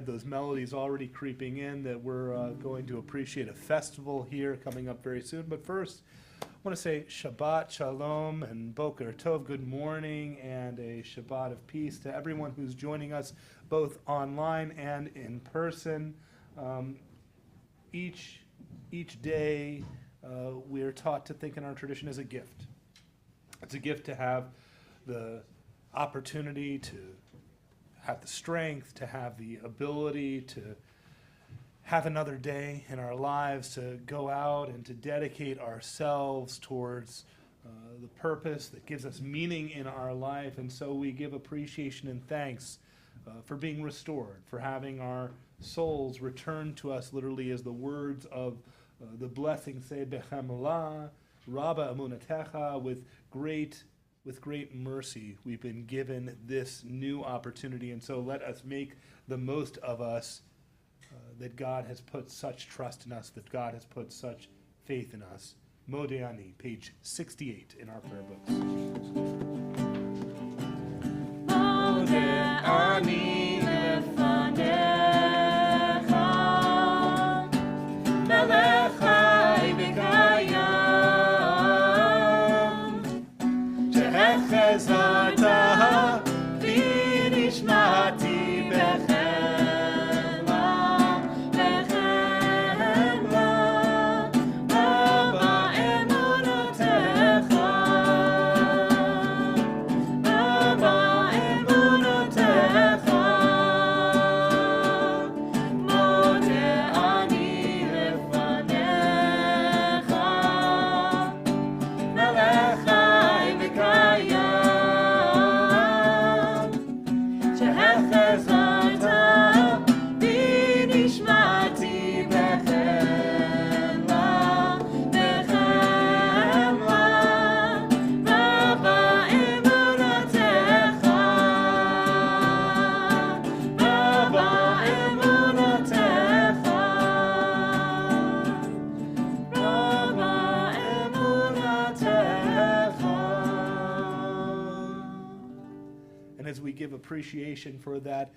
Those melodies already creeping in that we're going to appreciate a festival here coming up very soon. But first, I want to say Shabbat Shalom and Boker Tov, good morning, and a Shabbat of peace to everyone who's joining us both online and in person. Each day we're taught to think in our tradition as a gift. It's a gift to have the opportunity to have the strength, to have the ability to have another day in our lives, to go out and to dedicate ourselves towards the purpose that gives us meaning in our life. And so we give appreciation and thanks for being restored, for having our souls returned to us literally as the words of the blessing say, Bechamelah, Rabba Amunatecha, with great mercy, we've been given this new opportunity, and so let us make the most of us, that God has put such trust in us, that God has put such faith in us. Modeani, page 68 in our prayer books. Modeani lefanecha, melechai b'kayam. Chezarta v'nishmati bechemla, bechemla, Abba emunotecha, Abba emunotecha, Mode ani lefanecha, melechai v'kayam. As we give appreciation for that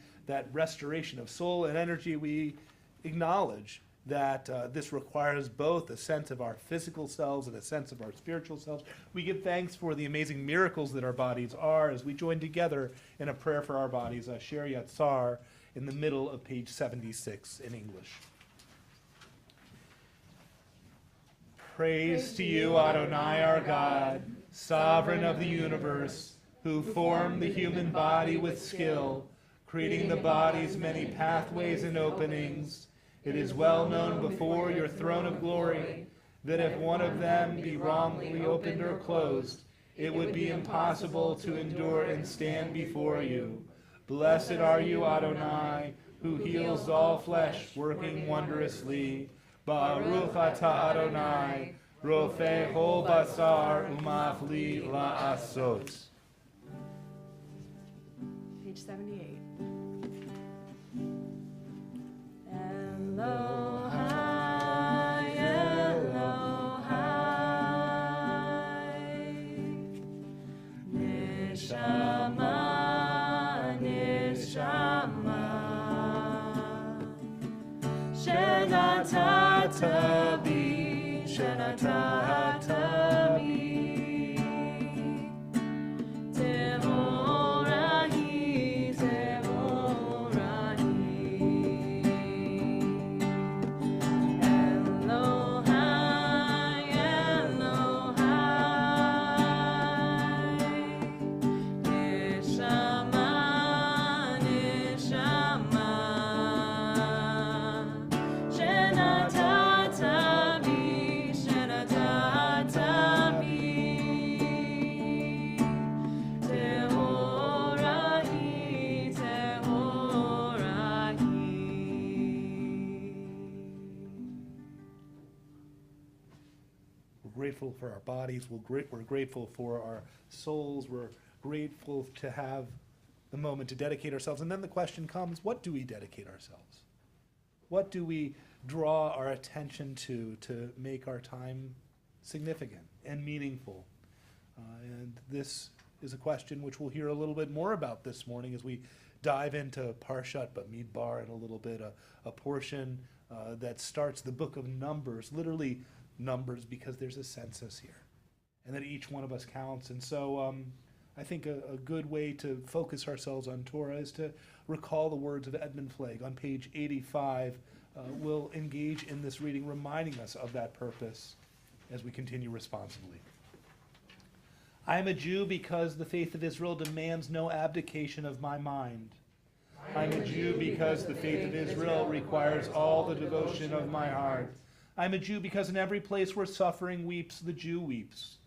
restoration of soul and energy, we acknowledge that this requires both a sense of our physical selves and a sense of our spiritual selves. We give thanks for the amazing miracles that our bodies are as we join together in a prayer for our bodies, Asher Yatzar, in the middle of page 76 in English. Praise to you, Adonai, our God, sovereign of the universe, who formed the human body with skill, creating the body's many pathways and openings. It is well known before your throne of glory that if one of them be wrongly opened or closed, it would be impossible to endure and stand before you. Blessed are you, Adonai, who heals all flesh, working wondrously. Baruch atah Adonai, rofei kol basar umafli la'asot. Page 78. Elohai, Elohai, Neshama, Neshama, Shenatata bi, Shenatata bi. Grateful for our bodies, we're grateful for our souls, we're grateful to have the moment to dedicate ourselves. And then the question comes, what do we dedicate ourselves? What do we draw our attention to make our time significant and meaningful? And this is a question which we'll hear a little bit more about this morning as we dive into Parshat Bamidbar in a little bit, a portion that starts the book of Numbers, literally numbers because there's a census here, and that each one of us counts. And so I think a good way to focus ourselves on Torah is to recall the words of Edmund Flagg. On page 85, we'll engage in this reading, reminding us of that purpose as we continue responsibly. I am a Jew because the faith of Israel demands no abdication of my mind. I am a Jew because the faith of Israel requires all the devotion of my heart. I am a Jew because in every place where suffering weeps, the Jew weeps.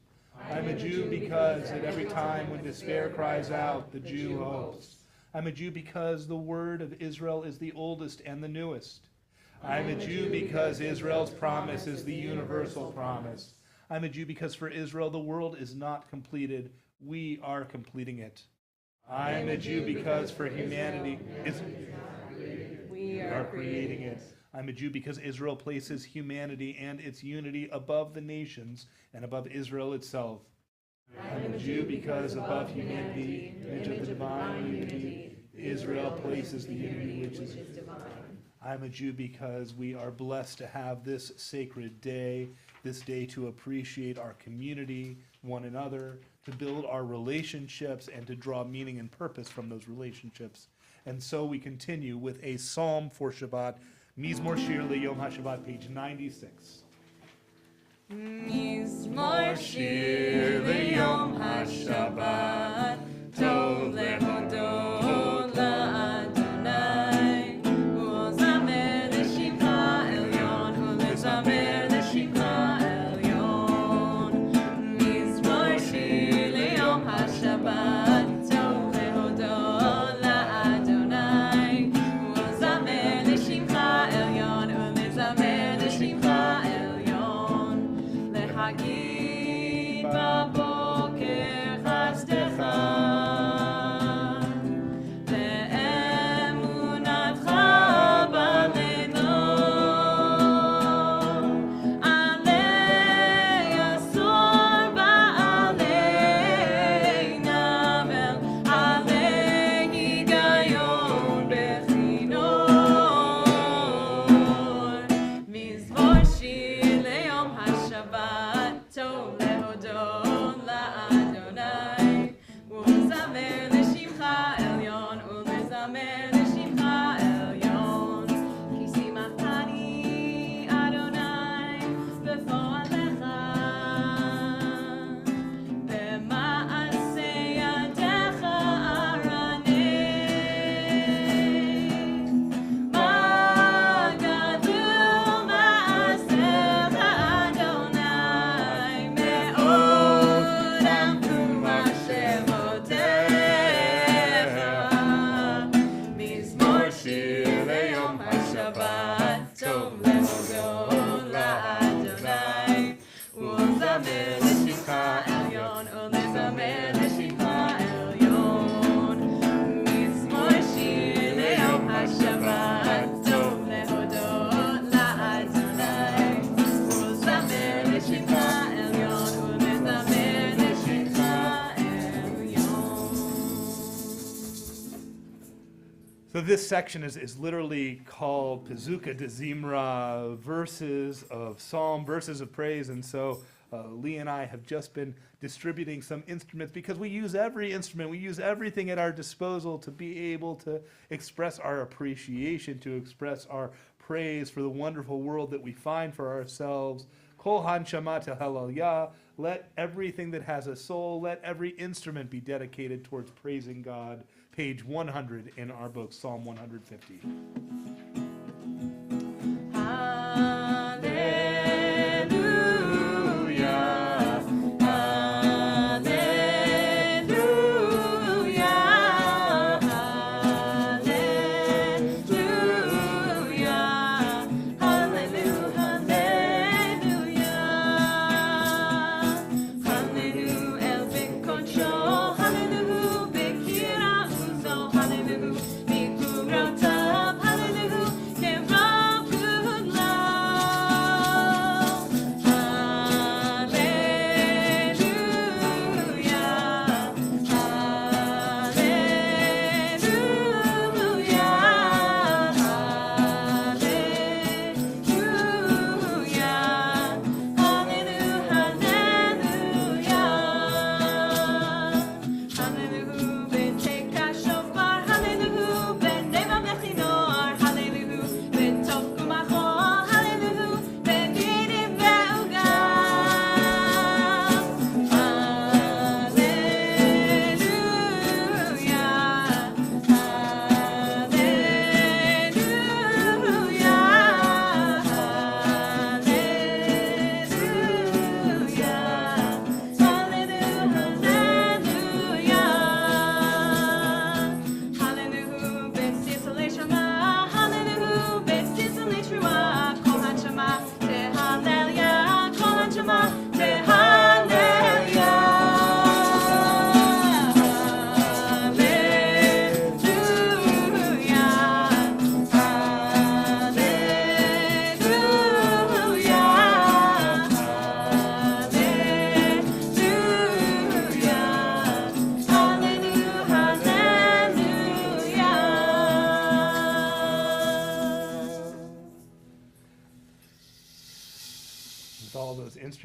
I am a Jew because at every time when despair cries out, the Jew hopes. I am a Jew because the word of Israel is the oldest and the newest. I am a Jew because Israel's promise is the universal promise. I am a Jew because for Israel the world is not completed. We are completing it. I am a Jew because for humanity we are creating it. I'm a Jew because Israel places humanity and its unity above the nations and above Israel itself. I'm a Jew because above humanity, image of the divine unity, Israel places the unity which is divine. I'm a Jew because we are blessed to have this sacred day, this day to appreciate our community, one another, to build our relationships, and to draw meaning and purpose from those relationships. And so we continue with a psalm for Shabbat, Mizmor Shir LeYom HaShabbat, page 96. Mizmor Shir LeYom HaShabbat, Tov lehodot la'Adonai, u'zamer l'shimcha elyon, u'lezamer l'shimcha elyon. Mizmor Shir LeYom HaShabbat, Tov lehodot la'Adonai, u'zamer l'shimcha elyon, u'lezamer l'shimcha elyon. להגיד בבוקר חסדך, ואמונתך בלילות, עלי אסור בעלי נבל, עלי היגיון בכינור. מזמור שיר ליום השבת, טוב להודות לאדוני, ולזמר לשמך עליון, ולזמר לשמך עליון. כי שימחתני אדוני בפועלך, במעשה ידיך ארנה. מה גדול מעשיך אדוני, מאוד עמקו מחשבותיך. מזמור שיר ליום השבת, טוב להודות לאדוני, ולזמר לשמך עליון, ולזמר לשמך עליון. מזמור שיר ליום השבת, טוב להודות לאדוני, ולזמר לשמך עליון, ולזמר לשמך עליון. So this section is literally called Pezuka de Zimra, verses of psalm, verses of praise. And so Lee and I have just been distributing some instruments because we use every instrument, we use everything at our disposal to be able to express our appreciation, to express our praise for the wonderful world that we find for ourselves. Kol hanshama tehallel Yah. Let everything that has a soul, let every instrument be dedicated towards praising God. Page 100 in our book, Psalm 150. Hallelujah, hallelujah, hallelujah, hallelujah, el bekodsho, hallelujah, bekira uzo, hallelujah, bikurotav, hallelujah.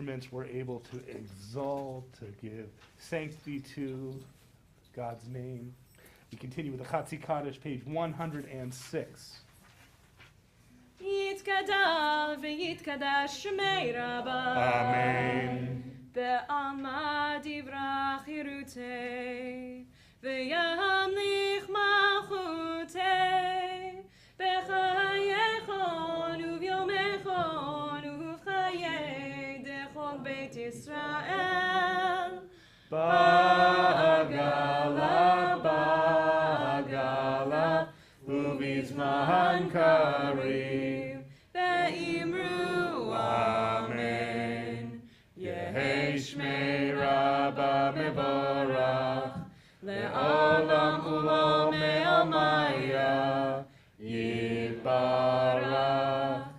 instruments were able to exalt, to give sanctity to God's name. We continue with the Chatzi Kaddish, page 106. יתגדל ויתקדש שמי רבה. Amen. בעלמא דברה חירותי, וימליך מלכותי, בחייכון וביומכון ובחיי דכל בית ישראל. Bagala, Bagala, ובזמן קריב, ואמרו אמן. יהי שמי רבה מבורך, לעולם ולעולמי עלמיה, יתברך.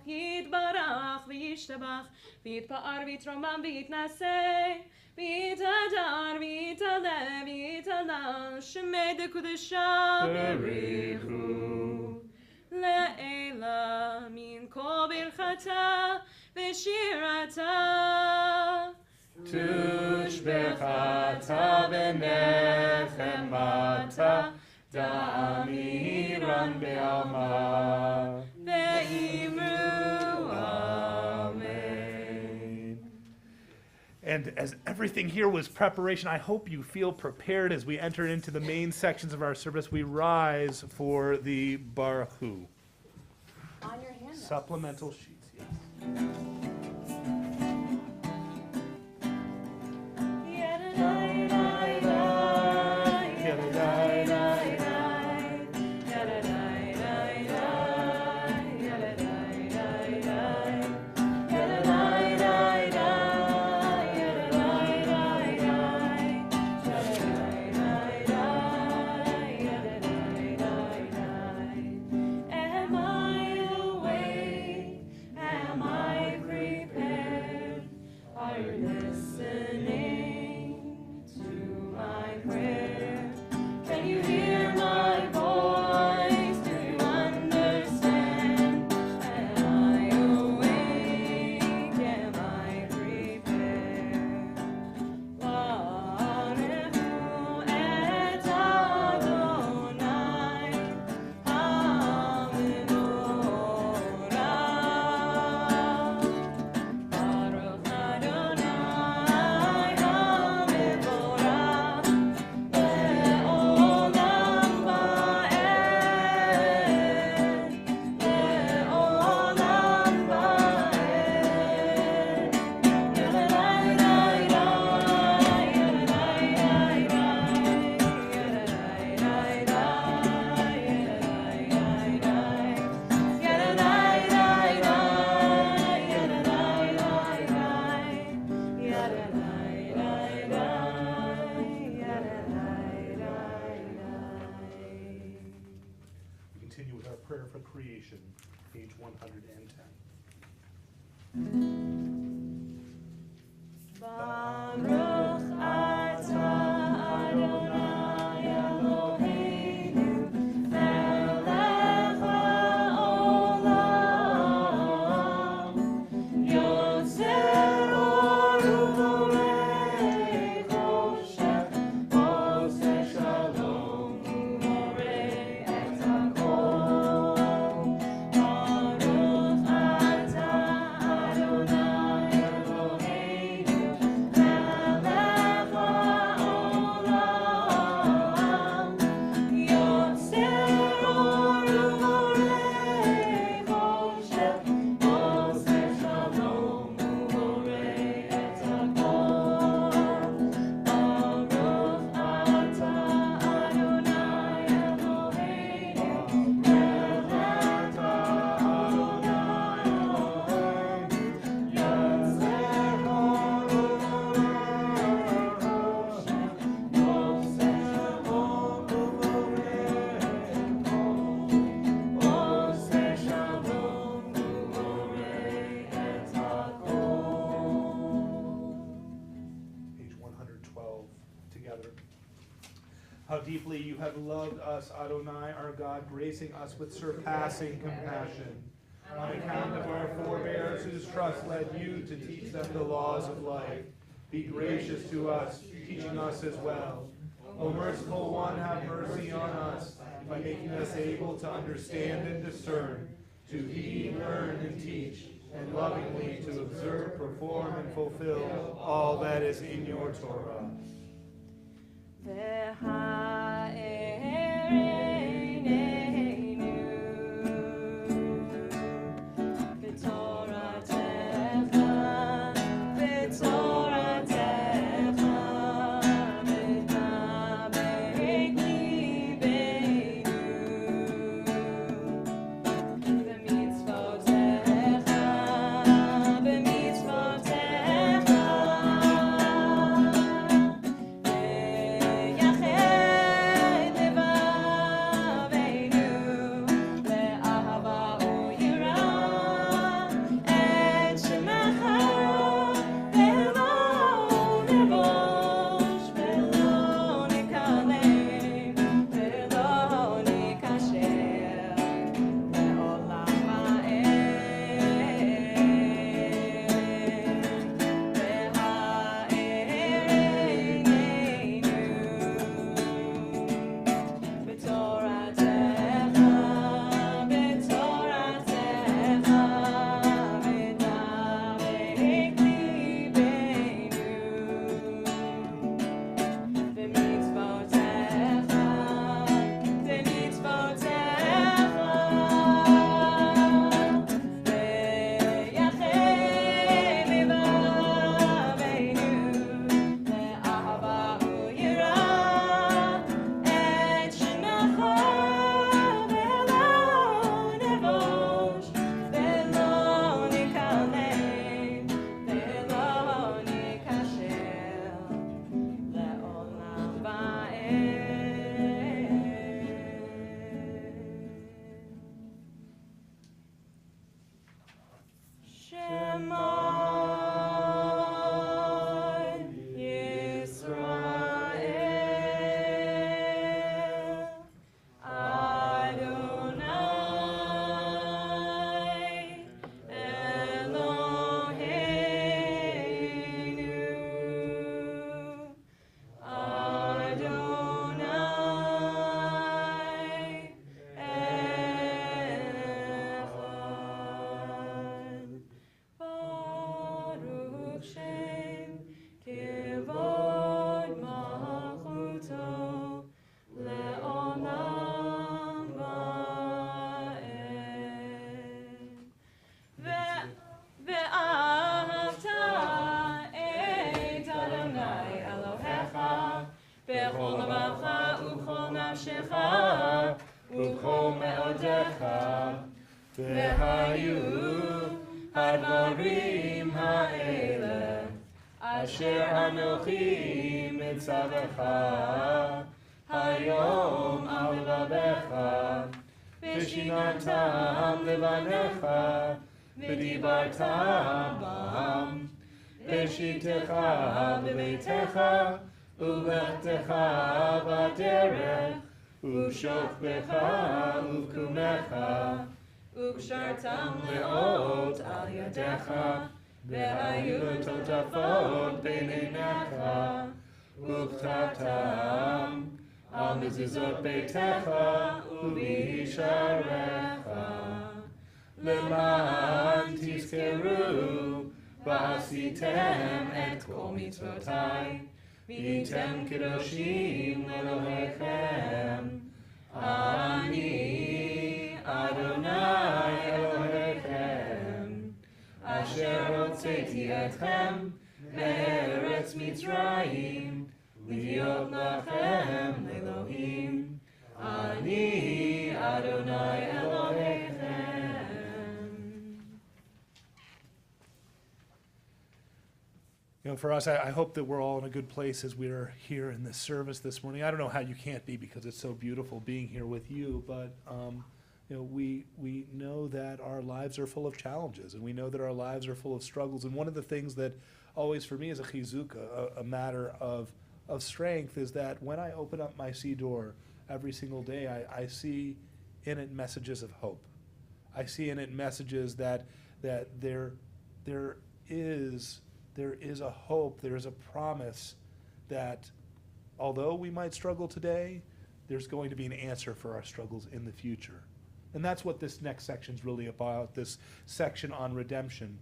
יתברך וישתבח, ויתפאר ויתרומם ויתנשא, ויתהדר ויתעלה ויתהלל, שמי דקודשה בריחו. לעילה מן כל ברכתה ושירתה. תושבחתה ונחמתה, דאמירן בעלמה. ואמרו Amen. And as everything here was preparation, I hope you feel prepared as we enter into the main sections of our service. We rise for the Baruch Hu. on your hand. Supplemental sheets, yes. Am I awake? Am I prepared? Are you listening to my prayer? Can you hear my voice? Do you understand? Am I awake? Am I prepared? Baruch Hu et Adonai, Baruch Adonai HaMevorach, Le'olam Va'ed, Le'olam Va'ed. We continue with our prayer for creation, page 110. Baruch atah Adonai Eloheinu, melech haolam, yotzer or uborei choshev, oseh shalom uborei et hakol. Baruch atah Adonai Eloheinu, melech haolam, yotzer or uborei choshev, oseh shalom uborei et hakol. Baruch atah Adonai Eloheinu, melech Page 112 together. How deeply you have loved us, Adonai, our God, gracing us with surpassing compassion. On account of our forebears whose trust led you to teach them the laws of life, be gracious to us, teaching us as well. O merciful one, have mercy on us by making us able to understand and discern, to heed, learn, and teach, and lovingly to observe, perform, and fulfill all that is in your Torah. ובכל מאודיך, והיו הדברים האלה, אשר אנוכי מצווך, היום על לבבך, ושיננתם לבניך, ודיברת בם, בשיתך בביתך, ולכתך בדרך, ושוכבך ובקומך, וקשרתם לאות על ידיך, והיו טוטפות בין עיניך, וכתבתם על מזוזות ביתך ובישעריך, למען תזכרו ועשיתם את כל מצוותיי, והייתם קדושים לאלוהיכם. אני אדוני אלוהיכם, אשר הוצאתי אתכם מארץ מצרים, להיות לכם לאלוהים. אני אדוני אלוהיכם. You know, for us, I hope that we're all in a good place as we're here in this service this morning. I don't know how you can't be because it's so beautiful being here with you, but you know, we know that our lives are full of challenges, and we know that our lives are full of struggles. And one of the things that always for me is a chizuk, a matter of strength, is that when I open up my siddur every single day, I see in it messages of hope. I see in it messages that there is a hope, there is a promise that although we might struggle today, there's going to be an answer for our struggles in the future. And that's what this next section is really about, this section on redemption.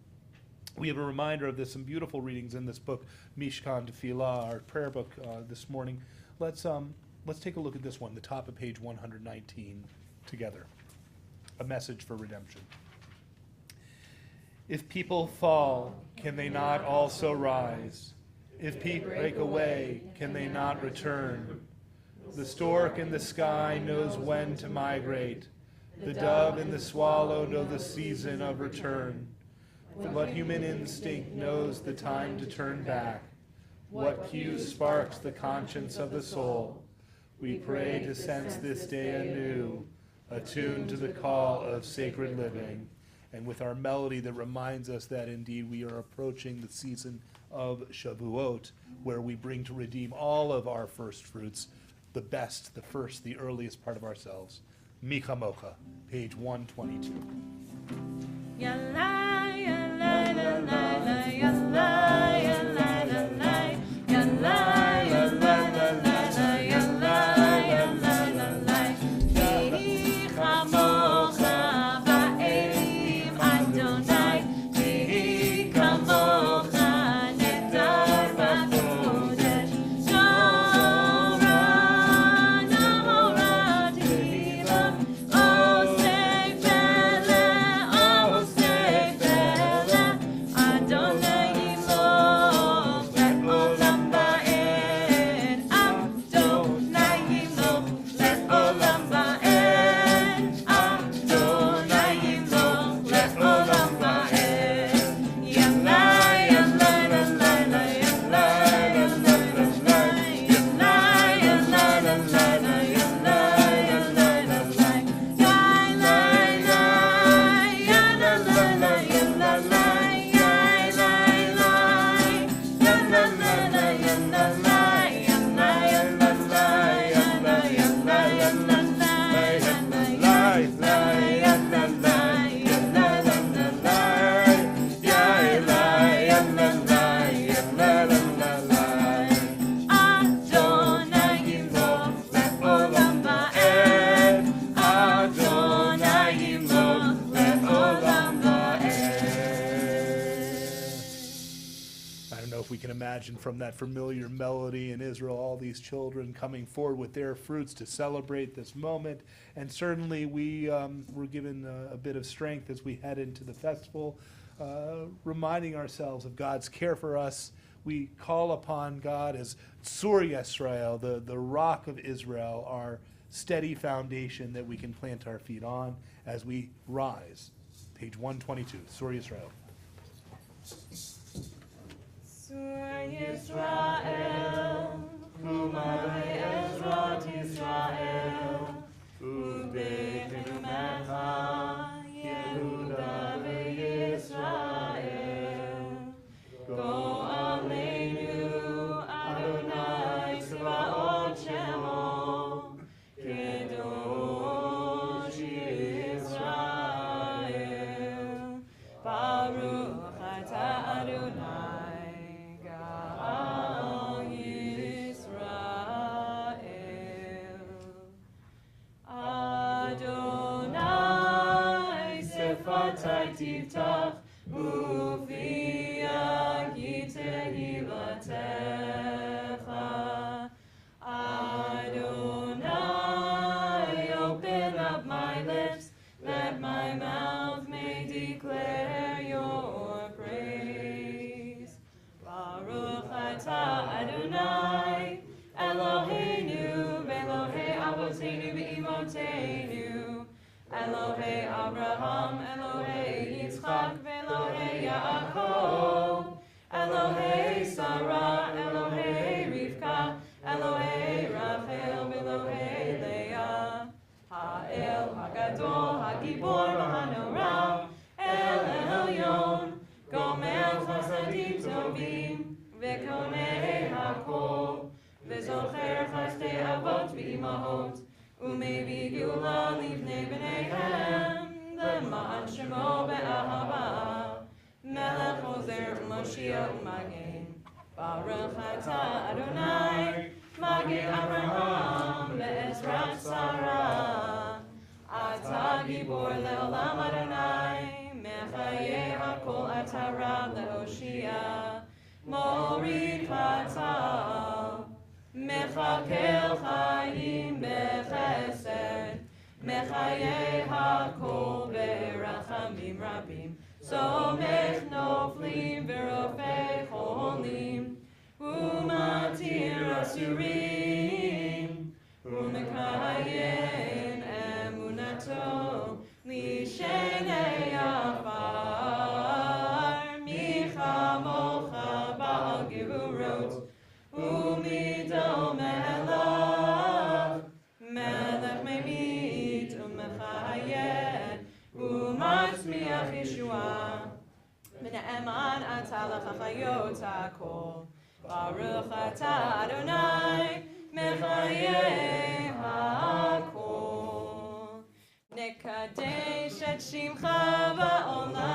We have a reminder of this, some beautiful readings in this book, Mishkan Tefillah, our prayer book this morning. Let's take a look at this one, the top of page 119 together. A message for redemption. If people fall, can they not also rise? If people break away, can they not return? The stork in the sky knows when to migrate. The dove and the swallow know the season of return. But human instinct knows the time to turn back. What cue sparks the conscience of the soul? We pray to sense this day anew, attuned to the call of sacred living, and with our melody that reminds us that indeed we are approaching the season of Shavuot, where we bring to redeem all of our first fruits, the best, the first, the earliest part of ourselves. Micha Mocha, page 122. Yalla, yalla, la, la, la, yalla, yalla, la, la, yalla, yalla, la, la, la, yalla, yalla, la, la. Yehi chamocha ba'elim Adonai, yehi kamocha nedar b'kodesh. Torah namora tehillah, osei pele, osei pele. Adonai yimloch le'olam ba'ed. Adonai yimloch le'olam ba'ed. Adonai yimloch le'olam ba'ed. Yalla, yalla, la, la, la, yalla, yalla, la, la, yalla, yalla, la, la, la, yalla, yalla, la, la, yai, lai, lai, ya, la, la, la, yalla, lai, yai, lai, lai, ya, la, la, la, yalla, lai, yalla, yalla, lai, yalla, yalla, yalla, lai, yalla, lai, lai, yalla, lai, yalla, yalla, lai, yai, lai, yalla, lai, yalla, yalla, lai. Adonai yimloch le'olam ba'ed. Adonai yimloch le'olam ba'ed. I don't know if we can imagine from that familiar melody in Israel, all these children coming forward with their fruits to celebrate this moment. And certainly we were given a bit of strength as we head into the festival, reminding ourselves of God's care for us. We call upon God as Tzur Yisrael, the rock of Israel, our steady foundation that we can plant our feet on as we rise. Page 122, Tzur Yisrael. Sur Yisrael, Umay Ezrat Yisrael, Ubeit Mecha, Yehuda veYisrael. Go Aleinu, Adonai Tzvaot Shemo, Kedosh Yisrael. Baruch Ata Adonai, Gal Yisrael. Adonai Sefatai Tiftach, Ufiagi Tehilatecha. Adonai, open up my lips, that my mouth may declare your praise. Baruch Ata Adonai, Eloheinu, Elohei Avoteinu ve'imotenu, Elohei Abraham, Elohei Yitzchak, Elohei Yaakov, Elohei Sarah, Elohei Rivka, Elohei Rachel, Elohei Leah. Ha'el Hagadol, Hagibor, Hanora, El Elyon, Gomer Chasadim Tovim, Vekonei Hakol, Vezocher Chastei Avot V'imahot, Umevi Gula Livnei B'neihem, למען שמו באהבה, מלך עוזר ומושיע ומגן. ברוך אתה אדוני, מגן אברהם בעזרת שרה. אתה גיבור לעולם אדוני, מחיי הכל אתה רב להושיע. מוריד חטא, מחכה חיים בחסד, מחיי הכל ברחמים רבים. סומך נופלים ורופא חולים, ומתיר אסורים, ומקיים אמונתו לשני עפר. מי כמוך בעל גבורות, ומידו מלך, מלך ממית ומחיה, ומצמיח ישועה. ונאמן אתה לחיות הכל, ברוך אתה אדוני, מחיי הכל. נקדש את שמך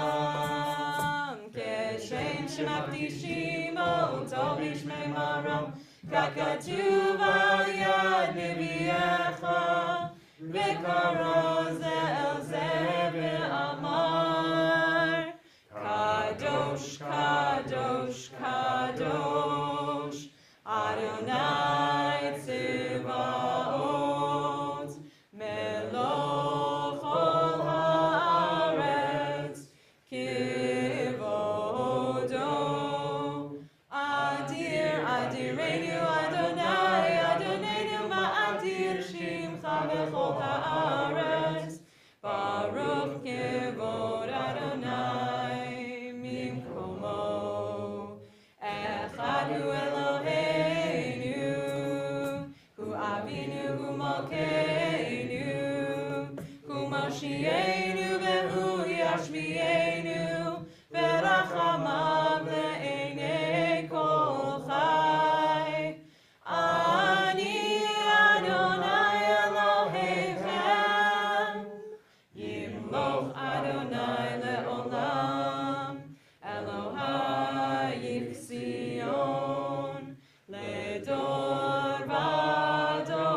בעולם, כשם שמקדישים אותו בשמי מרום, ככתוב על יד נביאך, וקרא זה אל זה ואמר, קדוש, קדוש, קדוש, אדוני צבאות, מלוך כל הארץ, כבודו. אדיר, אדירנו, אדוני, אדוננו, מאדיר שמך בכל הארץ. ברוך כבוד אדוני ממקומו. אחד הוא אלוהינו, הוא אבינו, הוא מלכנו, הוא מושיענו והוא ישמיענו, ורחמיו לעיני כל חי. אני אדוני אלוהיכם, ימלוך אדוני לעולם, אלוהיך ציון, לדור ודור.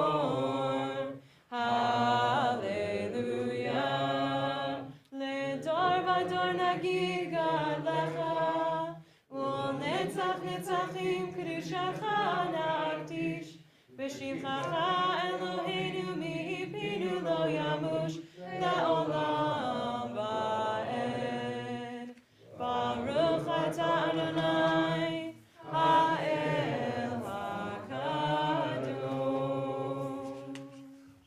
הללויה. לדור ודור נגיד גדלך, ולנצח נצחים קדושתך נקדיש. בשמך אלוהינו מפינו לא ימוש, לעולם ועד. ברוך אתה אדוני, האל הקדוש.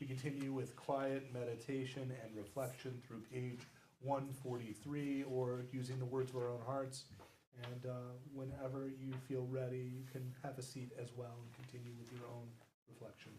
We continue with quiet meditation and reflection through page 143, or using the words of our own hearts. And whenever you feel ready, you can have a seat as well and continue with your own reflection.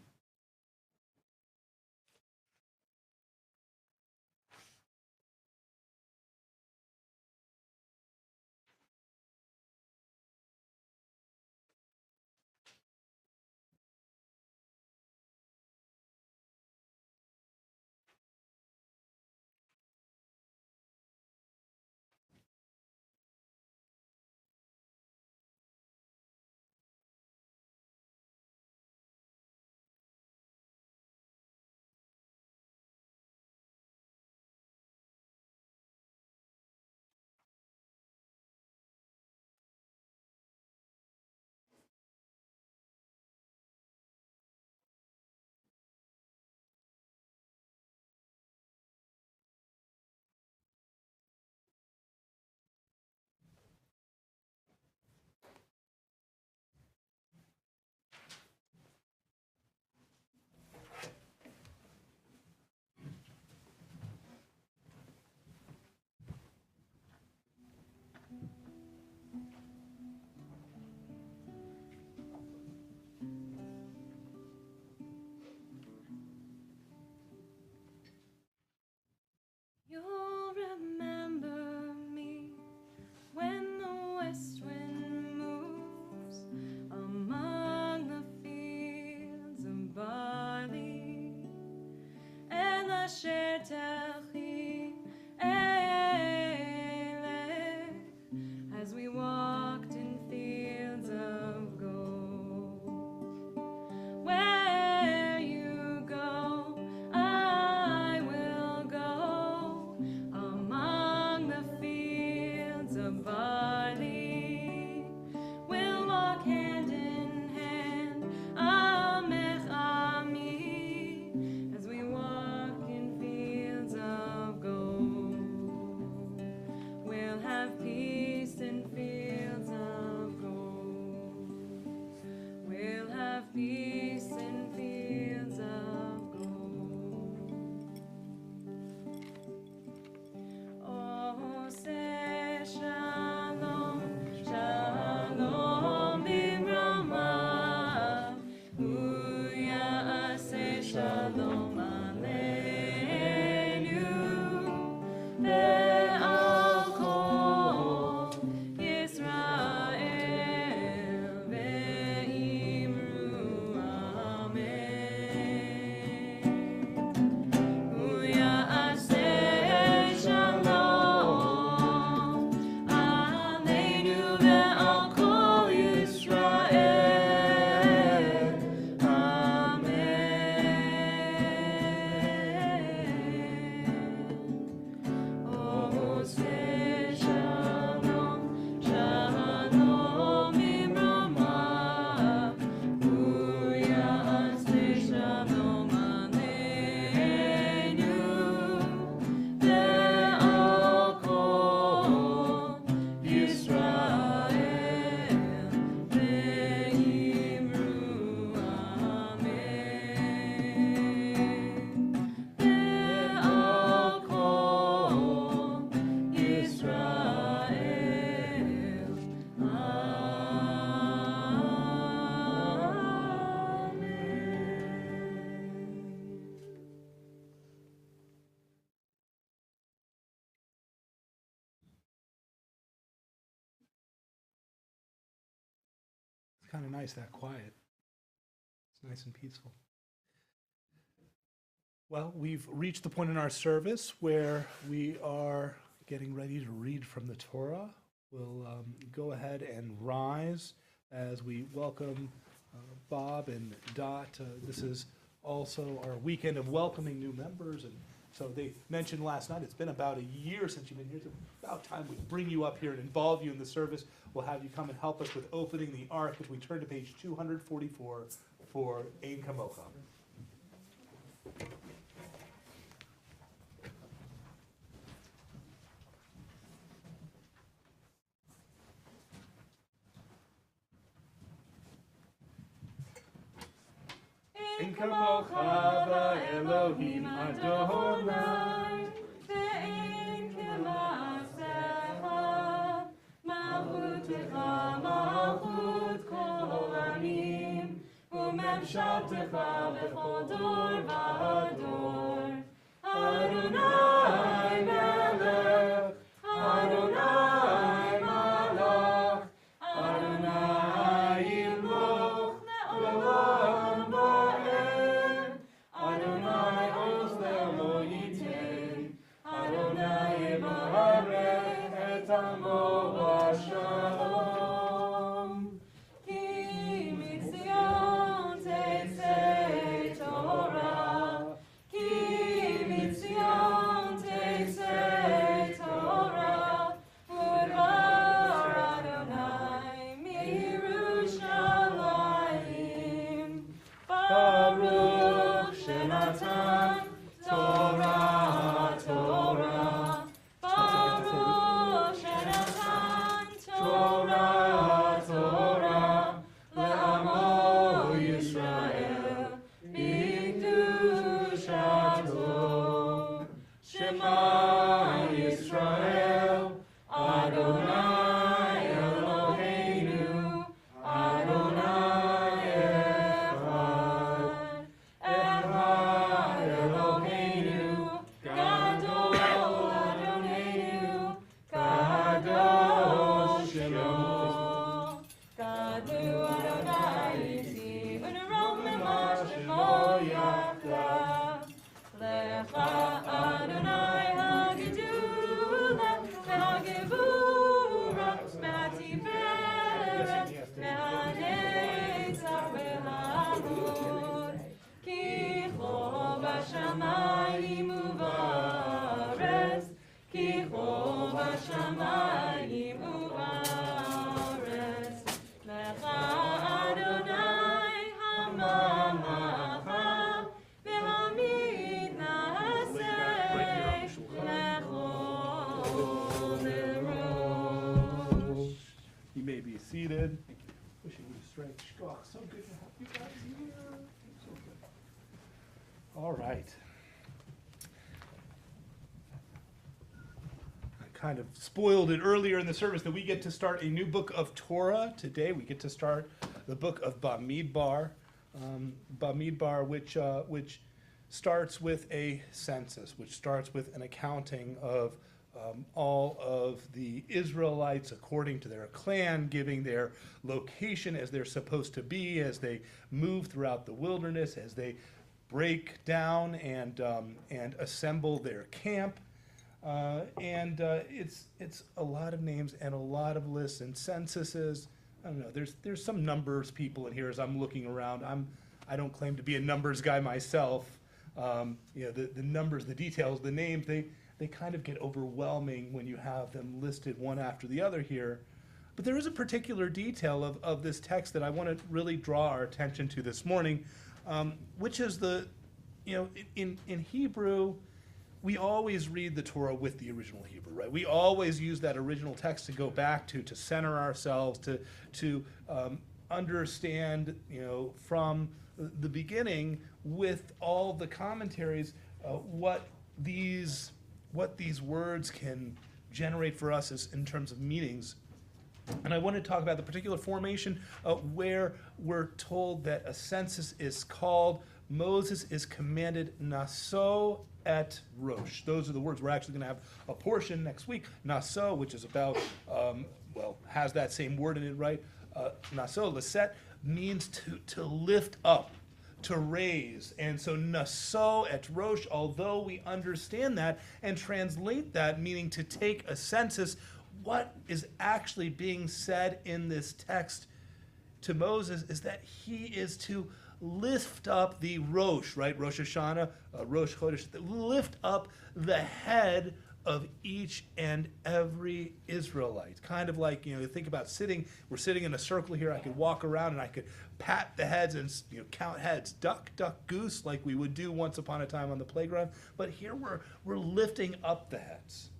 shalom aleinu ve'al kol Yisrael ve'imru amen. Hu ya'aseh shalom aleinu ve'al kol Yisrael. Amen. Oseh shalom, shalom imromah. Hu ya'aseh shalom aleinu ve'al kol Yisrael ve'imru amen. Ve'al kol Yisrael amen. It's kind of nice, that quiet. It's nice and peaceful. Well, we've reached the point in our service where we are getting ready to read from the Torah. We'll go ahead and rise as we welcome Bob and Dot. This is also our weekend of welcoming new members. And so they mentioned last night, it's been about a year since you've been here. It's about time we bring you up here and involve you in the service. We'll have you come and help us with opening the Ark as we turn to page 244 for Ein Kamocha. Ein kamocha va'Elohim Adonai, ve'ein kema'asecha, malchutecha malchut kol olamim, u'memshaltecha b'chol dor v'dor. Adonai melech, Adonai malach, Adonai yimloch le'olam va'ed. Adonai oz le'lo yitin, Adonai yivarech et amo b'shalom. Ki mitzion tetzeh Torah, Ki mitzion tetzeh Torah, u'dvar Adonai miYerushalayim. Baruch shenatan Torah, Torah. Baruch shenatan Torah, Torah. Le'amo Yisrael b'kedushato. Shema Yisrael, Adonai Eloheinu, Adonai Echad. Echad Eloheinu, Gadol Adonenu, Kadosh Shemo. Gadu Adonai iti, v'nerom emash shemo yachdav. Lecha Adonai hagedula, v'hagevura, v'hatiferet, v'hanetzach, v'hahod. Ki cho b'shamayim u'ba'aretz, ki cho b'shamayim u'ba'aretz. Lecha Adonai hamamacha, v'hamid na'aseh, lechol lerosh. You may be seated. Wishing you strength. Shkoch, so good to have you guys here. So good. All right. I kind of spoiled it earlier in the service that we get to start a new book of Torah today. We get to start the book of Bamidbar. Bamidbar, which starts with a census, which starts with an accounting of all of the Israelites according to their clan, giving their location as they're supposed to be as they move throughout the wilderness, as they break down and assemble their camp. It's a lot of names and a lot of lists and censuses. I don't know. There's some numbers people in here as I'm looking around. I don't claim to be a numbers guy myself. The numbers, the details, the names, they kind of get overwhelming when you have them listed one after the other here. But there is a particular detail of this text that I want to really draw our attention to this morning, which is in Hebrew, we always read the Torah with the original Hebrew, right? We always use that original text to go back to center ourselves, to understand, from the beginning with all the commentaries, what these words can generate for us as in terms of meanings. And I want to talk about the particular formation where we're told that a census is called. Moses is commanded naso et rosh. Those are the words. We're actually going to have a portion next week, naso, which is about, has that same word in it, right? Naso, leset, means to lift up, to raise. And so naso et rosh, although we understand that and translate that, meaning to take a census, what is actually being said in this text to Moses is that he is to lift up the Rosh, right? Rosh Hashanah, Rosh Chodesh, lift up the head of each and every Israelite. Kind of like, think about we're sitting in a circle here, I could walk around and I could pat the heads and count heads, duck, duck, goose, like we would do once upon a time on the playground. But here we're lifting up the heads.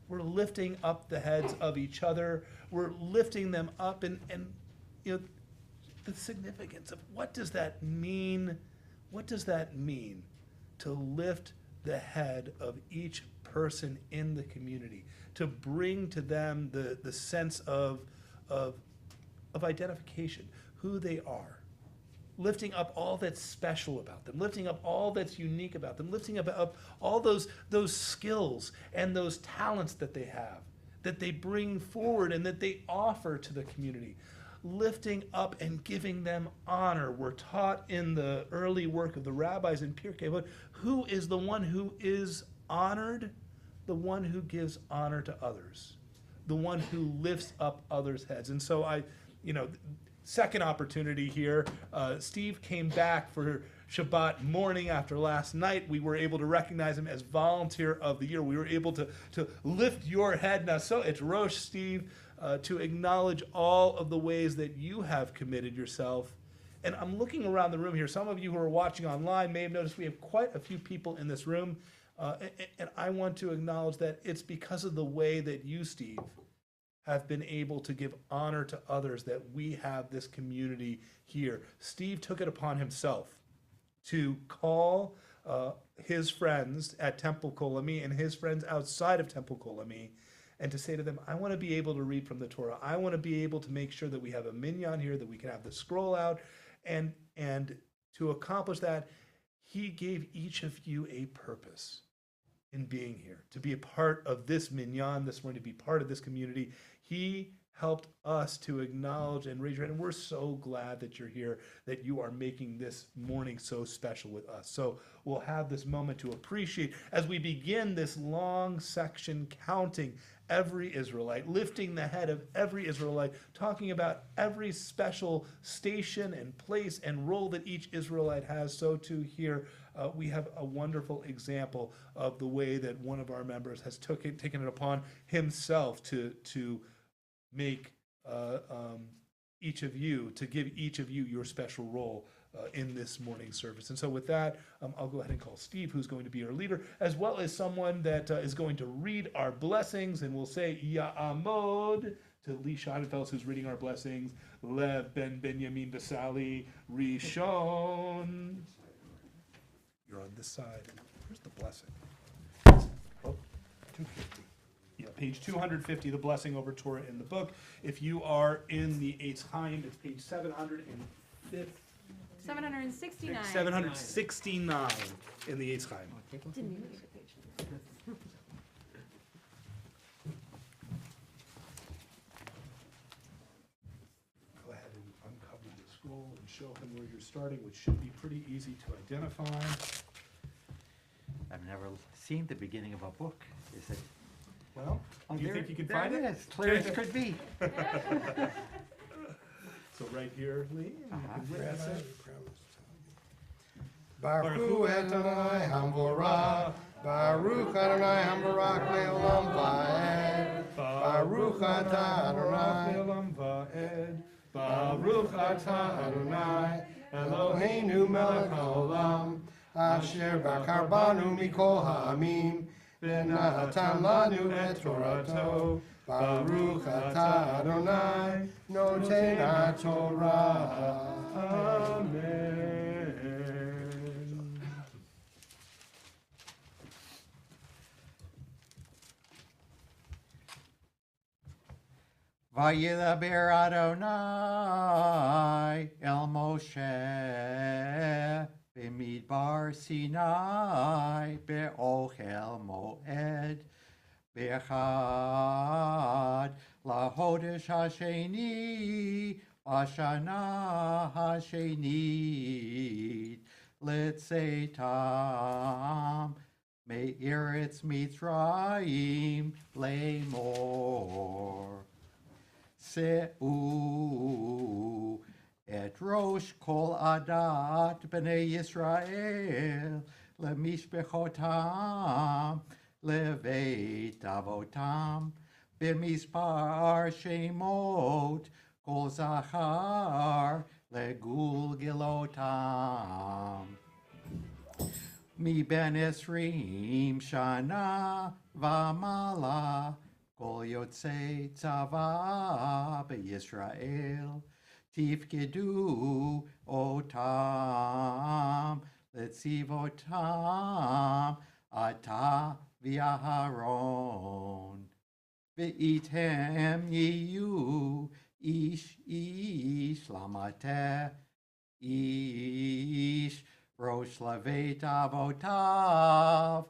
We're lifting up the heads of each other. We're lifting them up and the significance of what does that mean? What does that mean to lift the head of each person in the community, to bring to them the sense of identification, who they are, lifting up all that's special about them, lifting up all that's unique about them, lifting up all those skills and those talents that they have, that they bring forward and that they offer to the community. Lifting up and giving them honor. We're taught in the early work of the rabbis in Pirkei Avot, who is the one who is honored? The one who gives honor to others. The one who lifts up others' heads. And so second opportunity here, Steve came back for Shabbat morning after last night. We were able to recognize him as Volunteer of the Year. We were able to lift your head. Now, so it's Rosh, Steve, to acknowledge all of the ways that you have committed yourself. And I'm looking around the room here. Some of you who are watching online may have noticed we have quite a few people in this room. And I want to acknowledge that it's because of the way that you, Steve, have been able to give honor to others that we have this community here. Steve took it upon himself to call his friends at Temple Kol Ami and his friends outside of Temple Kol Ami, and to say to them, I want to be able to read from the Torah. I want to be able to make sure that we have a minyan here, that we can have the scroll out. And to accomplish that, he gave each of you a purpose in being here, to be a part of this minyan this morning, to be part of this community. He helped us to acknowledge and raise your hand. And we're so glad that you're here, that you are making this morning so special with us. So we'll have this moment to appreciate as we begin this long section counting every Israelite, lifting the head of every Israelite, talking about every special station and place and role that each Israelite has. So too here, we have a wonderful example of the way that one of our members has taken it upon himself to make each of you, to give each of you your special role in this morning service. And so with that, I'll go ahead and call Steve, who's going to be our leader, as well as someone that is going to read our blessings, and we'll say Ya'amod to Lee Schonenfels, who's reading our blessings. Lev ben Benjamin Basali Rishon. You're on this side. Where's the blessing? Oh, 250. Yeah, page 250, the blessing over Torah in the book. If you are in the Eitz Chaim, it's page 750. 769. 769 in the Eitz Chaim. Didn't even need a page. Go ahead and uncover the scroll and show him where you're starting, which should be pretty easy to identify. I've never seen the beginning of a book. Is it? Well, Oh, do you there- think you can there find it? is, clear as could be. So right here, Lee, and you can witness it. Baruch Adonai Hamvorah, Baruch Adonai Hamvorach Leolam Vaed, Baruch Atah Adonai, Le'olam va'ed. Baruch Atah Adonai, Eloheinu melech haolam, Asher bakar banu mikol ha'amim, V'natan lanu et Torato, Baruch Atah Adonai, Noten HaTorah. Amen. Vayidaber Adonai El Moshe B'midbar Sinai Be'ochel Moed B'echad Lahodesh Hasheni Ashana Hashenit Litzetam Me'eretz Mitzrayim Lemor Se'u et rosh kol adat b'nei Yisrael lemishbechotam leveit avotam b'mispar shemot kol zachar legulgilotam mi ben esrim shana v'mala Kol yotzei tzava b'Yisrael, tifkedu otam, letzivotam, ata v'Aharon. V'item yiyu ish lamate, ish rosh lavet avotav,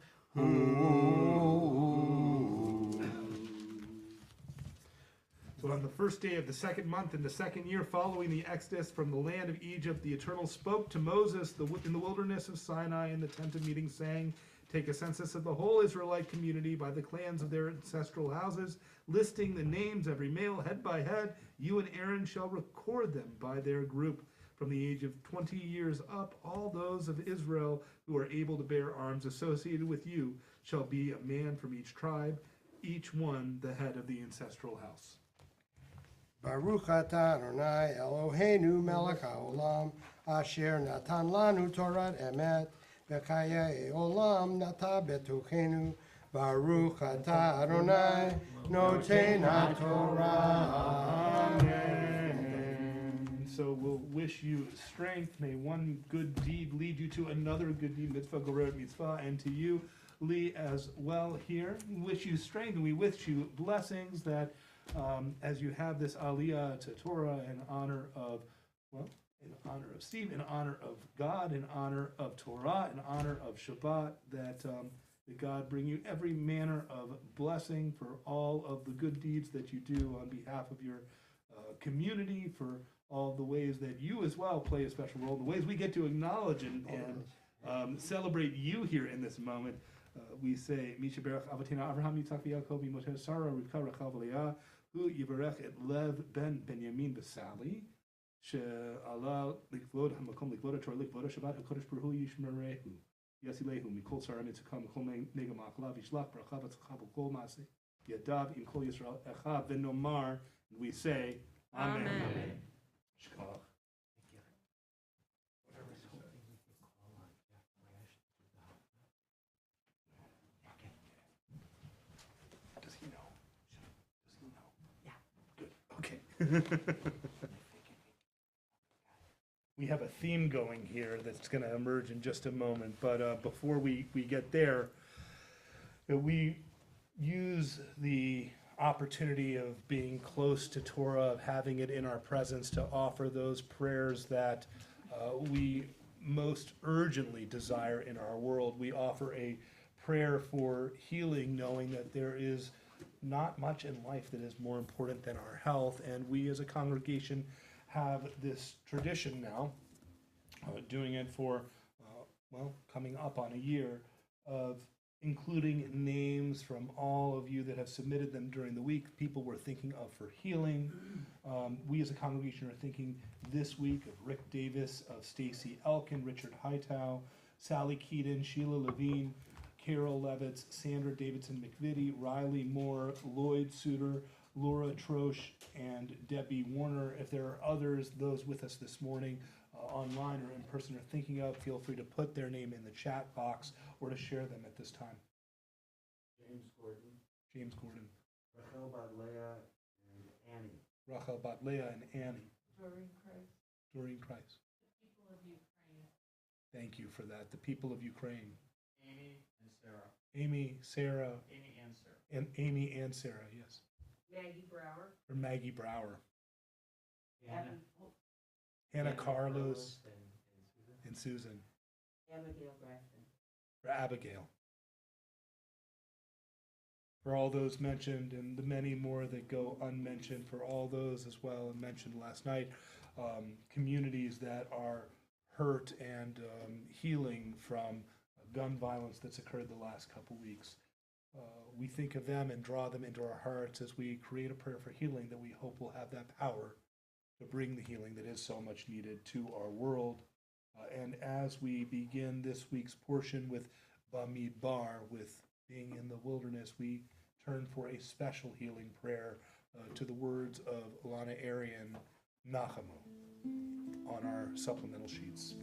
So on the first day of the second month in the second year following the exodus from the land of Egypt, the Eternal spoke to Moses in the wilderness of Sinai in the tent of meeting, saying, "Take a census of the whole Israelite community by the clans of their ancestral houses, listing the names, every male, head by head. You and Aaron shall record them by their group. From the age of 20 years up, all those of Israel who are able to bear arms associated with you shall be a man from each tribe, each one the head of the ancestral house." Baruch Atah Adonai Eloheinu melech haolam, Asher natan lanu Torat emet, V'chayei olam nata betuchenu. Baruch Atah Adonai, Noten HaTorah. Amen. So we'll wish you strength. May one good deed lead you to another good deed, mitzvah, gorot mitzvah, and to you, Lee, as well here. We wish you strength, and we wish you blessings that as you have this aliyah to Torah in honor of, well, in honor of Steve, in honor of God, in honor of Torah, in honor of Shabbat, that God bring you every manner of blessing for all of the good deeds that you do on behalf of your community, for all the ways that you as well play a special role, the ways we get to acknowledge and celebrate you here in this moment. We say, Misha Berach Avatina Avraham Yitzchak V'Yaakov V'Moshe Sarah Rivka Rachel V'Leah Hu Yivarech Et Lev Ben Benyamin B'Sali She'ala Likvod HaMakom Likvod HaTorah Likvod HaShabbat HaKodesh Baruch Hu Yishmerehu Yasilehu Mikol Sarah Mitzukam Mikol Nega Ma'achlav Yishlach Bracha V'Tzachah B'Kol Ma'aseh Yadav Im Kol Yisrael Echav V'Nomar, and we say, Amen. Amen. Shkach. Does he know? Does he know? Yeah. Good, okay. We have a theme going here that's going to emerge in just a moment, but before we get there, we use the opportunity of being close to Torah, of having it in our presence, to offer those prayers that we most urgently desire in our world. We offer a prayer for healing, knowing that there is not much in life that is more important than our health, and we as a congregation have this tradition now, doing it for, coming up on a year, of including names from all of you that have submitted them during the week, people we're thinking of for healing. We as a congregation are thinking this week of Rick Davis, of Stacy Elkin, Richard Hightow, Sally Keaton, Sheila Levine, Carol Levitz, Sandra Davidson McVitie, Riley Moore, Lloyd Suter, Laura Troche, and Debbie Warner. If there are others, those with us this morning, online or in person, are thinking of, feel free to put their name in the chat box or to share them at this time. James Gordon, James Gordon, Rachel Badlea, and Annie. Rachel Batlea, and Annie. Doreen Christ. Doreen Christ. People of Ukraine. Thank you for that. The people of Ukraine. Amy and Sarah. Amy, Sarah, Amy and Sarah. and Amy and Sarah, yes. Maggie Brower. Or Maggie Brower. Hannah. Hannah Carlos and Susan. and Susan. Abigail Grafton. For Abigail. For all those mentioned and the many more that go unmentioned, for all those as well and mentioned last night, communities that are hurt and healing from gun violence that's occurred the last couple weeks. We think of them and draw them into our hearts as we create a prayer for healing that we hope will have that power to bring the healing that is so much needed to our world. And as we begin this week's portion with Bamidbar, with being in the wilderness, we turn for a special healing prayer to the words of Lana Arian, Nachamu, on our supplemental sheets.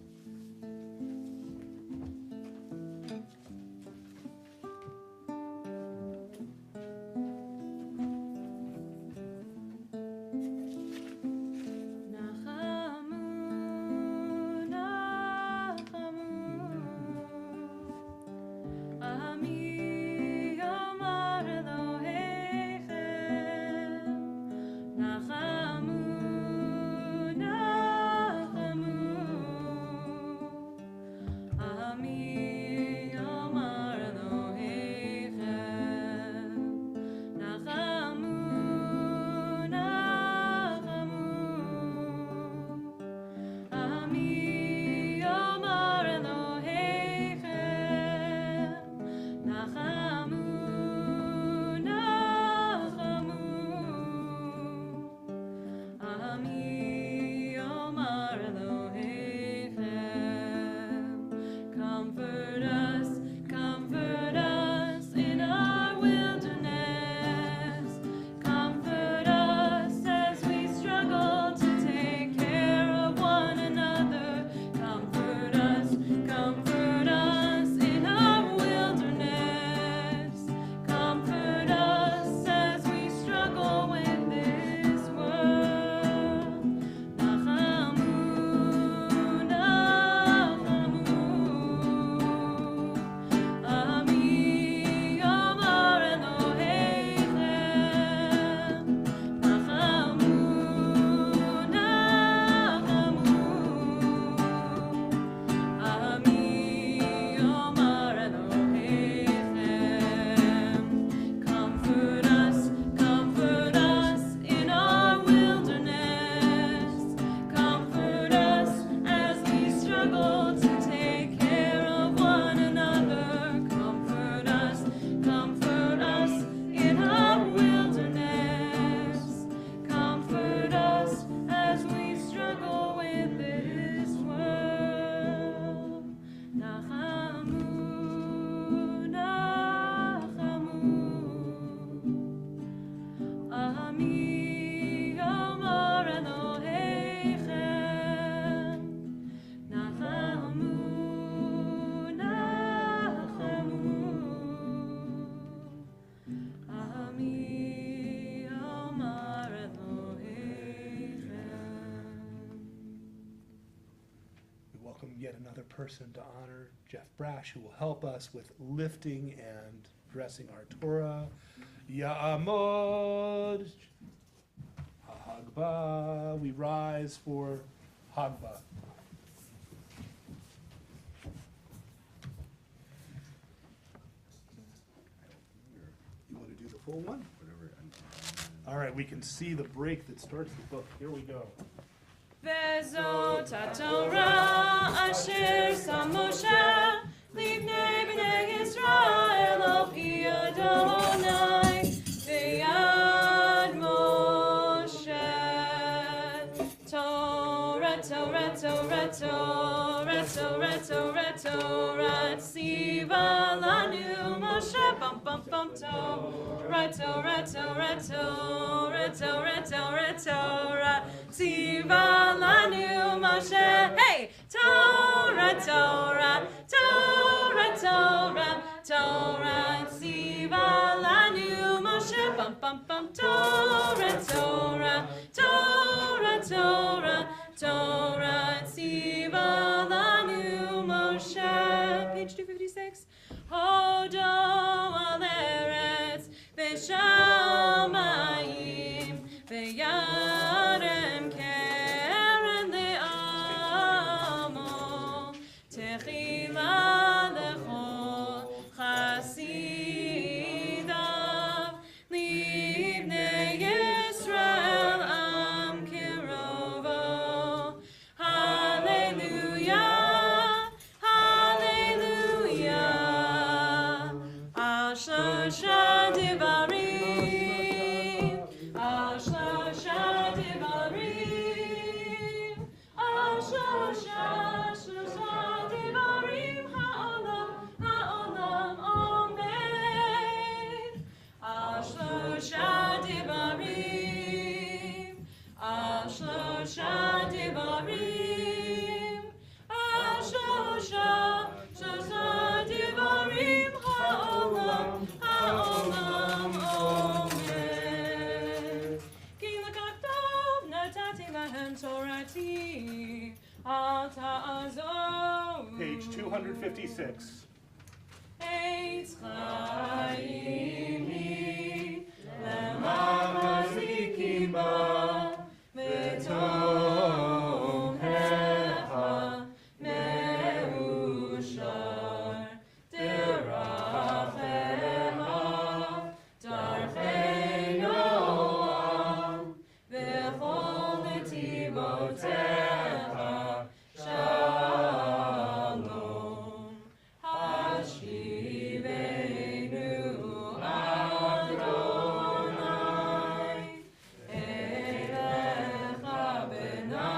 Yet another person to honor, Jeff Brash, who will help us with lifting and dressing our Torah. Ya'amod Hagba. We rise for Hagba. full one? All right, we can see the break that starts the book. Here we go. וזאת התורה אשר שם משה לפני בני ישראל על פי אדוני ביד משה. תורה, תורה, תורה, תורה, תורה, תורה, תורה, ציווה לנו משה, בום בום בום, תורה, תורה, תורה, תורה, תורה, תורה, תורה, ציווה לנו משה, היי! תורה, תורה, תורה, תורה, תורה, ציווה לנו משה, בום בום בום, תורה, תורה, תורה, תורה, תורה, ציווה לנו משה. Page 256. הודו על ארץ ושמיים וירם קרן לעמו תחילה לכל חסידיו לבני ישראל עם קרובו. הללויה, הללויה. על שלושה דברים, על שלושה דברים, על שלושה דברים העולם עומד. על שלושה דברים, על שלושה דברים, על שלושה דברים העולם עומד. כי לקחתיו נתתי להם תורתי, אל תעזוב. Page 256. עץ חיים היא למחזיקים בה, ותומך מאושר דרכיה, דרכי נועם, וכל נתיבותיך שלום. השיבנו אדוני אליך בנשועה.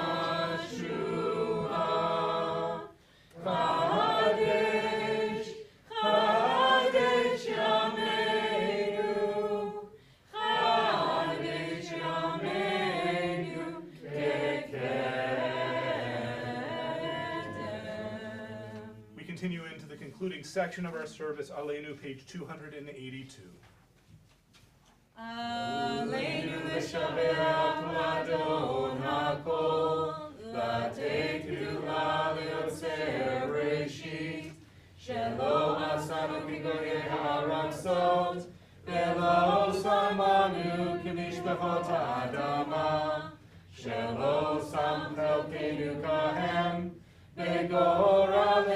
חדש, חדש ימינו, חדש ימינו כקדם. We continue into the concluding section of our service, Aleinu, page 282. עלינו לשבח לאדון הכל, לתת גדולה ליוצר ראשית, שלא עשנו כגויי הארצות, ולא שמנו כמשפחות האדמה, שלא שם חלקנו כהם, וגורלנו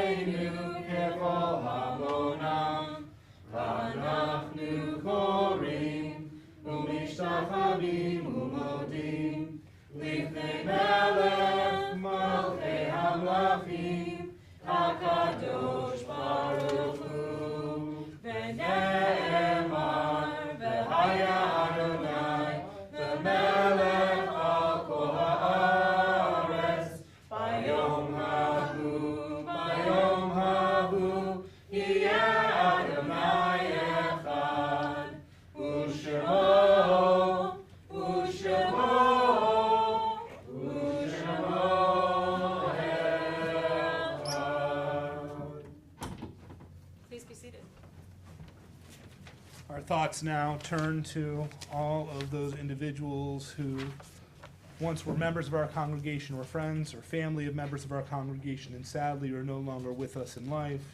ככל המונם. ואנחנו קוראים ומשתחווים ומודים לפני מלך מלכי המלכים הקדוש ברוך הוא. ונאמר והיה אדוני למלך על כל הארץ ביום ההוא, ביום ההוא יהיה אדוני אחד, ושמו, ושמו, ושמו אחד. Please be seated. Our thoughts now turn to all of those individuals who once were members of our congregation, were friends or family of members of our congregation, and sadly are no longer with us in life.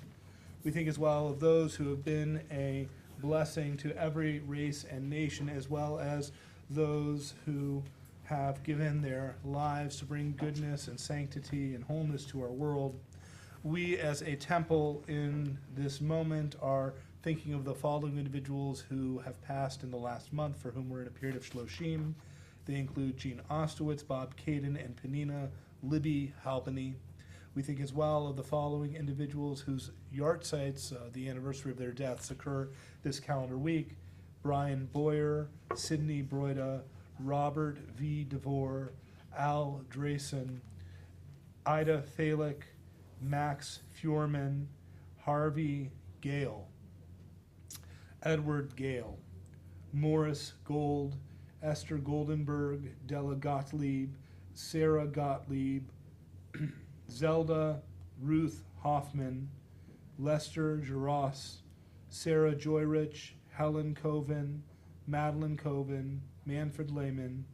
We think as well of those who have been a blessing to every race and nation, as well as those who have given their lives to bring goodness and sanctity and wholeness to our world. We as a temple in this moment are thinking of the following individuals who have passed in the last month, for whom we're in a period of Shloshim. They include Gene Ostowitz, Bob Caden, and Penina Libby Halbany. We think as well of the following individuals whose yahrzeits, the anniversary of their deaths, occur this calendar week: Brian Boyer, Sidney Broida, Robert V. DeVore, Al Drayson, Ida Thalick, Max Fjorman, Harvey Gale, Edward Gale, Morris Gold, Esther Goldenberg, Della Gottlieb, Sarah Gottlieb, Zelda Ruth Hoffman, Lester Jaross, Sarah Joyrich, Helen Coven, Madeline Coven, Manfred Lehman,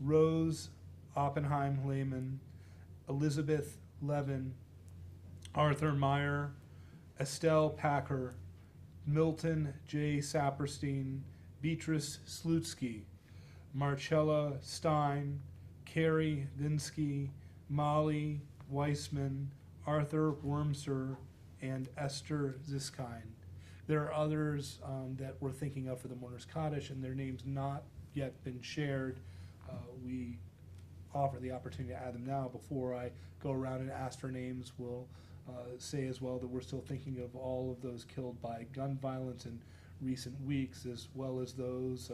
Rose Oppenheim Lehman, Elizabeth Levin, Arthur Meyer, Estelle Packer, Milton J. Saperstein, Beatrice Slutsky, Marcella Stein, Carrie Vinsky, Molly Weissman, Arthur Wormser, and Esther Ziskine. There are others that we're thinking of for the Mourners Kaddish, and their names not yet been shared. We offer the opportunity to add them now. Before I go around and ask for names, we'll say as well that we're still thinking of all of those killed by gun violence in recent weeks, as well as those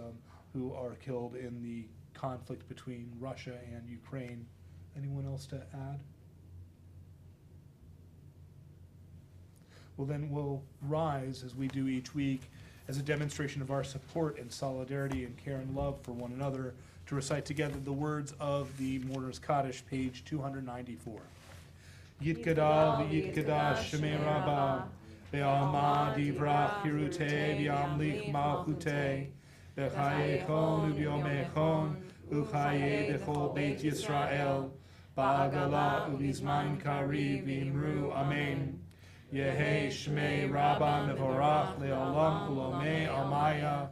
who are killed in the conflict between Russia and Ukraine. Anyone else to add? Well, then we'll rise, as we do each week, as a demonstration of our support and solidarity and care and love for one another, to recite together the words of the Mourners Kaddish, page 294. Yitkadal v'yitkadash shemei Rabbah, ve'alma divrach hirutei v'yamlich malchutei, v'chayechon u'vyomechon, u'chaye b'chol beit Yisrael, ba'agala u'bizman kariv v'imru amen. Yehi shmei Rabbah mevorach le'olam ulomei almaya,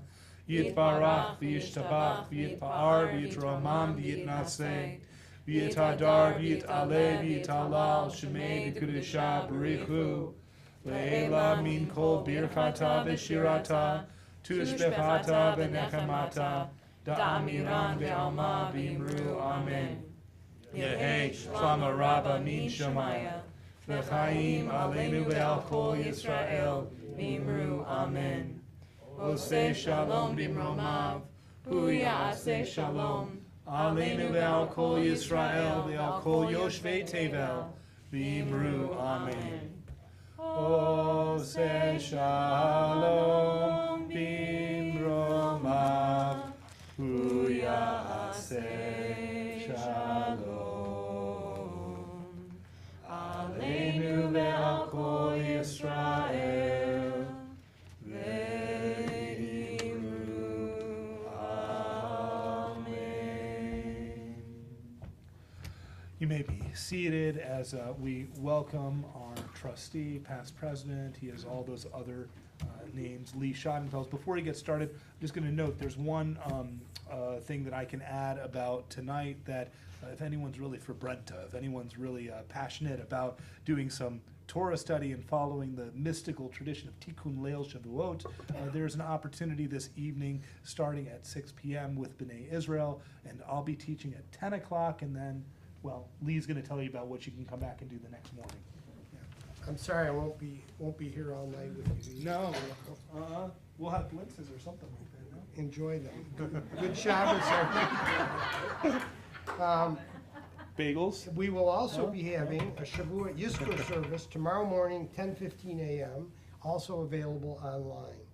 yitbarach v'yishtabach v'yitpa'ar v'yitromam v'yitnaseh, v'yitadar v'yit'aleh v'yit'alal shmei v'kudusha b'richu, le'ela min kol birchata v'shirata, tushbechata v'nechamata, da'amiran ve'alma v'imru amen. Yehi shlama Rabbah min Shemaya, v'chaim aleinu ve'al kol Yisrael, v'imru amen. Oseh shalom b'mromav, hu ya'aseh shalom, aleinu ve'al kol Yisrael, ve'al kol yoshvei tevel, v'imru amen. Oseh shalom b'mromav, hu ya'aseh shalom. Aleinu ve'al kol Yisrael, ve'imru amen. You may be seated as we welcome our trustee, past president. He has all those other names, Lee Schadenfels. Before he gets started, I'm just going to note there's one thing that I can add about tonight, that if anyone's really for Brenta, if anyone's really passionate about doing some Torah study and following the mystical tradition of Tikkun Leil Shavuot, there's an opportunity this evening starting at 6 p.m. with B'nai Israel, and I'll be teaching at 10 o'clock, and then, well, Lee's going to tell you about what you can come back and do the next morning. I'm sorry, I won't be here all night with you. No, we'll have glimpses or something like that. No? Enjoy them. Good Shabbos, everyone. Bagels. We will also be having a Shavuot Yizkor service tomorrow morning, 10:15 a.m., also available online.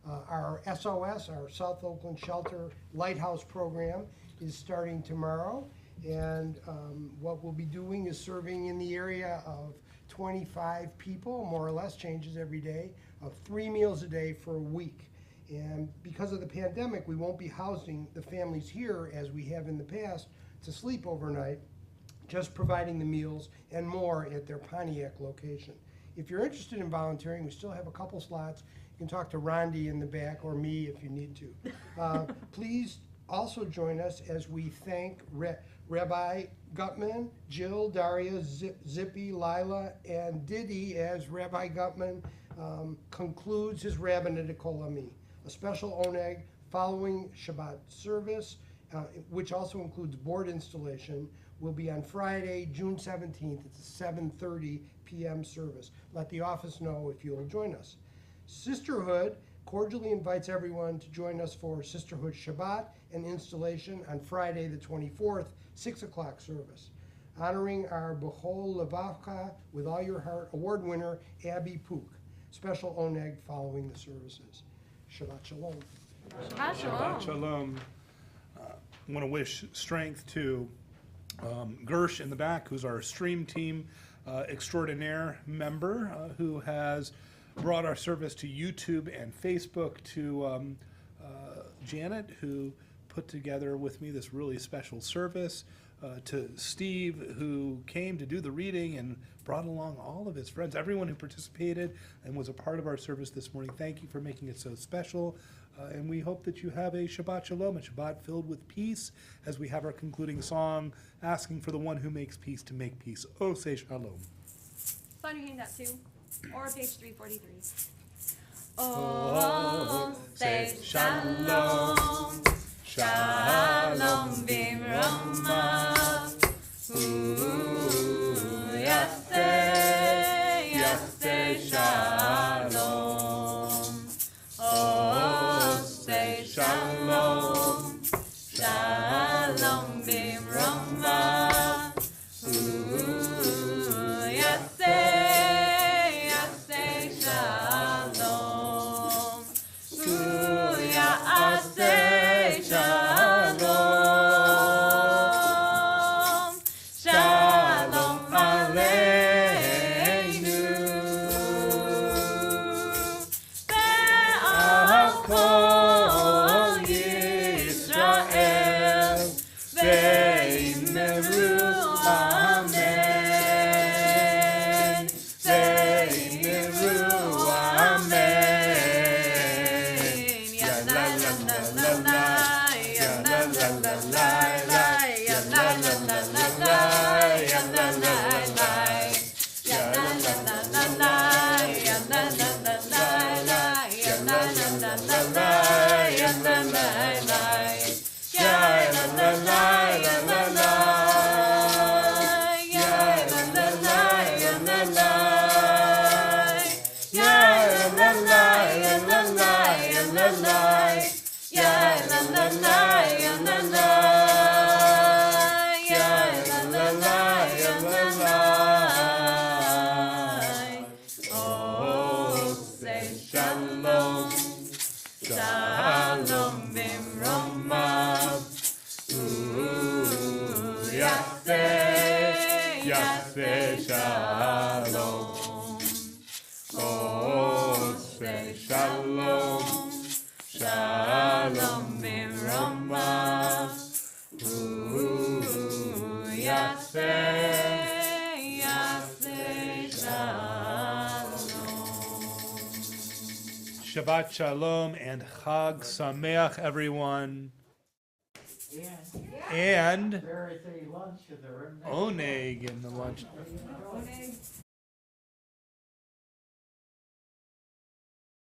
Our SOS, our South Oakland Shelter Lighthouse program, is starting tomorrow, and what we'll be doing is serving in the area of 25 people, more or less, changes every day, of 3 meals a day for a week. And because of the pandemic, we won't be housing the families here as we have in the past to sleep overnight, just providing the meals and more at their Pontiac location. If you're interested in volunteering, we still have a couple slots. You can talk to Rondi in the back or me if you need to. Please also join us as we thank Rabbi Gutman, Jill, Daria, Zippy, Lila, and Diddy as Rabbi Gutman concludes his rabbinate Kolami. A special oneg following Shabbat service, which also includes board installation, will be on Friday, June 17th. It's a 7:30 p.m. service. Let the office know if you'll join us. Sisterhood cordially invites everyone to join us for Sisterhood Shabbat and installation on Friday the 24th, 6 o'clock service. Honoring our B'chol Levavcha with All Your Heart award winner, Abby Pook. Special oneg following the services. Shabbat Shalom. Shabbat Shabbat shalom. Shalom. I want to wish strength to Gersh in the back, who's our stream team extraordinaire member, who has brought our service to YouTube and Facebook, to Janet, who put together with me this really special service, to Steve, who came to do the reading and brought along all of his friends, everyone who participated and was a part of our service this morning. Thank you for making it so special. And we hope that you have a Shabbat Shalom, a Shabbat filled with peace, as we have our concluding song, asking for the one who makes peace to make peace. Oh, say Shalom. It's on your handout too, or page 343. Oh, say Shalom, Shalom Bimrama. Yaseh Shalom. Oh, say Shalom. Shalom Bimrama. Yaseh Shalom. Yaseh Shalom. Shalom Aleinu. Ve'al kol Yisrael. Ve'immeru Amen. Ve'immeru Amen. Ya la la la la la. Ya la la la la la. Ya la la la la la. Ya la la la. Ya la la la la la. Ya la la la la la. Ya la la la la la. Ya la la la. Ya la la la la la la. Ya la la la ya la la. Ya la la ya la la ya la la. Ya la la la ya la la. Ya la la la ya la la. Oh, say shalom. Shalom bimromav. Yaseh shalom. Oh, say shalom. Shalom bimromav. Yaseh shalom. Shabbat Shalom and Chag Sameach, everyone. And There is a lunch there. Oneg in the lunch.